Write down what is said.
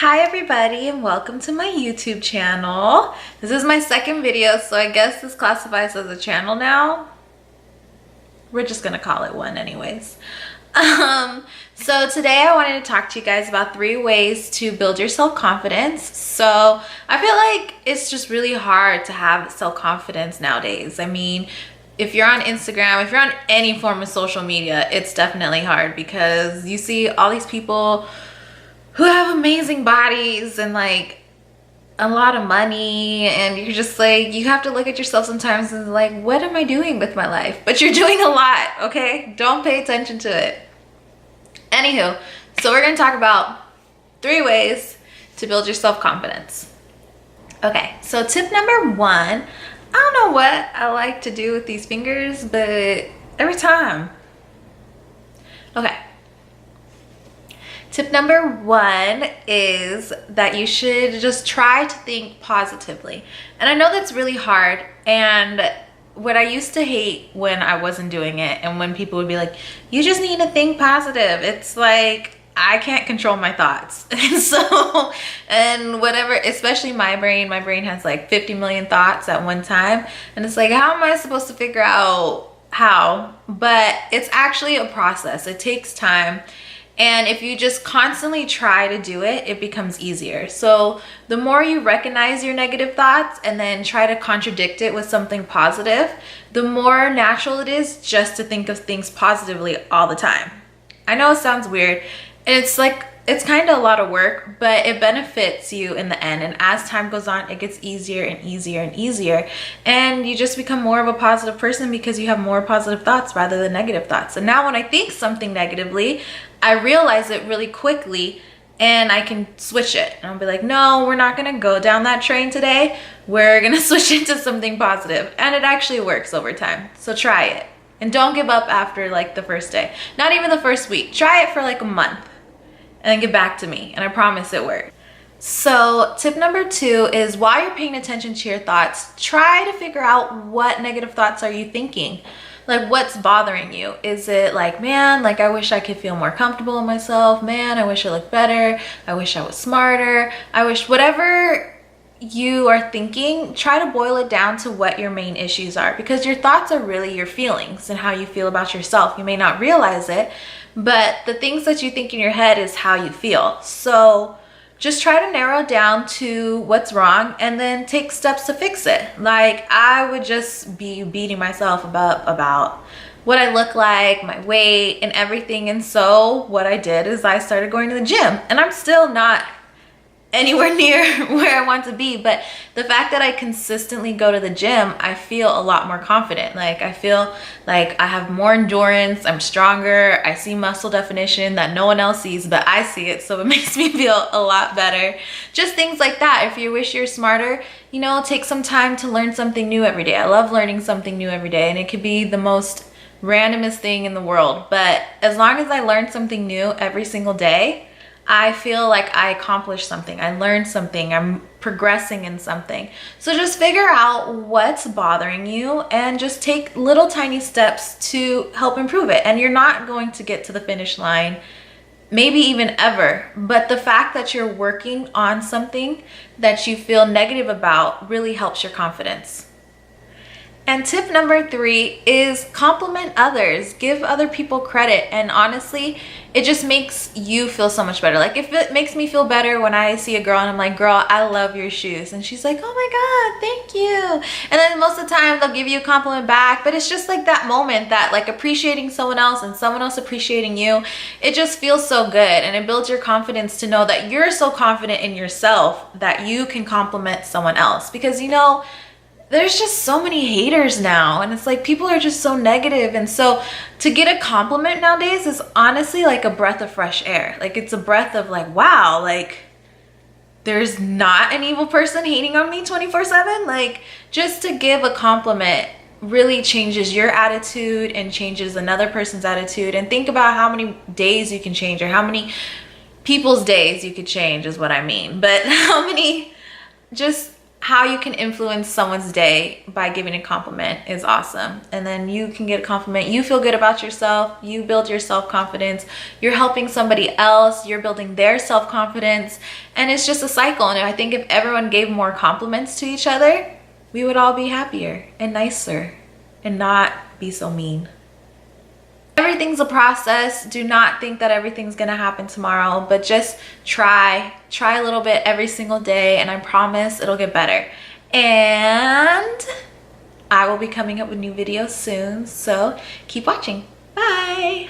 Hi everybody and welcome to my YouTube channel. This is my second video, so I guess this classifies as a channel now. We're just gonna call it one anyways. So today I wanted to talk to you guys about 3 ways to build your self-confidence. So I feel like it's just really hard to have self-confidence nowadays. I mean, if you're on Instagram, if you're on any form of social media, it's definitely hard because you see all these people who have amazing bodies and like a lot of money, and you're just like, you have to look at yourself sometimes and like, what am I doing with my life? But you're doing a lot, okay? Don't pay attention to it. Anywho, so we're gonna talk about 3 ways to build your self-confidence. Okay, so tip number 1, I don't know what I like to do with these fingers, but every time. Okay. Tip number 1 is that you should just try to think positively. And I know that's really hard, and what I used to hate when I wasn't doing it and when people would be like, you just need to think positive. It's like, I can't control my thoughts. And whatever, especially my brain has like 50 million thoughts at one time. And it's like, how am I supposed to figure out how? But it's actually a process. It takes time. And if you just constantly try to do it, it becomes easier. So the more you recognize your negative thoughts and then try to contradict it with something positive, the more natural it is just to think of things positively all the time. I know it sounds weird. It's like, it's kind of a lot of work, but it benefits you in the end. And as time goes on, it gets easier and easier and easier. And you just become more of a positive person because you have more positive thoughts rather than negative thoughts. And now when I think something negatively, I realize it really quickly and I can switch it. And I'll be like, no, we're not gonna go down that train today. We're gonna switch it to something positive. And it actually works over time. So try it. And don't give up after like the first day. Not even the first week. Try it for like a month and then get back to me. And I promise it works. So tip number 2 is while you're paying attention to your thoughts, try to figure out what negative thoughts are you thinking. Like, what's bothering you? Is it like, man, like I wish I could feel more comfortable in myself. Man, I wish I looked better. I wish I was smarter. I wish whatever you are thinking, try to boil it down to what your main issues are, because your thoughts are really your feelings and how you feel about yourself. You may not realize it, but the things that you think in your head is how you feel. So just try to narrow it down to what's wrong and then take steps to fix it. Like, I would just be beating myself up about what I look like, my weight and everything. And so what I did is I started going to the gym, and I'm still not anywhere near where I want to be, but the fact that I consistently go to the gym, I feel a lot more confident. Like, I feel like I have more endurance, I'm stronger, I see muscle definition that no one else sees, but I see it, so it makes me feel a lot better. Just things like that. If you wish you're smarter, you know, take some time to learn something new every day. I love learning something new every day, and it could be the most randomest thing in the world, but as long as I learn something new every single day, I feel like I accomplished something. I learned something. I'm progressing in something. So just figure out what's bothering you and just take little tiny steps to help improve it. And you're not going to get to the finish line, maybe even ever. But the fact that you're working on something that you feel negative about really helps your confidence. And tip number 3 is compliment others. Give other people credit. And honestly, it just makes you feel so much better. Like, if it makes me feel better when I see a girl and I'm like, girl, I love your shoes. And she's like, oh my God, thank you. And then most of the time they'll give you a compliment back. But it's just like that moment, that like appreciating someone else and someone else appreciating you. It just feels so good. And it builds your confidence to know that you're so confident in yourself that you can compliment someone else. Because, you know, there's just so many haters now, and it's like people are just so negative. And so to get a compliment nowadays is honestly like a breath of fresh air. Like, it's a breath of like, wow, like there's not an evil person hating on me 24/7. Like, just to give a compliment really changes your attitude and changes another person's attitude. And think about how many days you can change, or how many people's days you could change is what I mean. But how you can influence someone's day by giving a compliment is awesome. And then you can get a compliment, you feel good about yourself, you build your self-confidence, you're helping somebody else, you're building their self-confidence, and it's just a cycle. And I think if everyone gave more compliments to each other, we would all be happier and nicer and not be so mean. Everything's a process. Do not think that everything's gonna happen tomorrow, but just try a little bit every single day, and I promise it'll get better. And I will be coming up with new videos soon, so keep watching. Bye.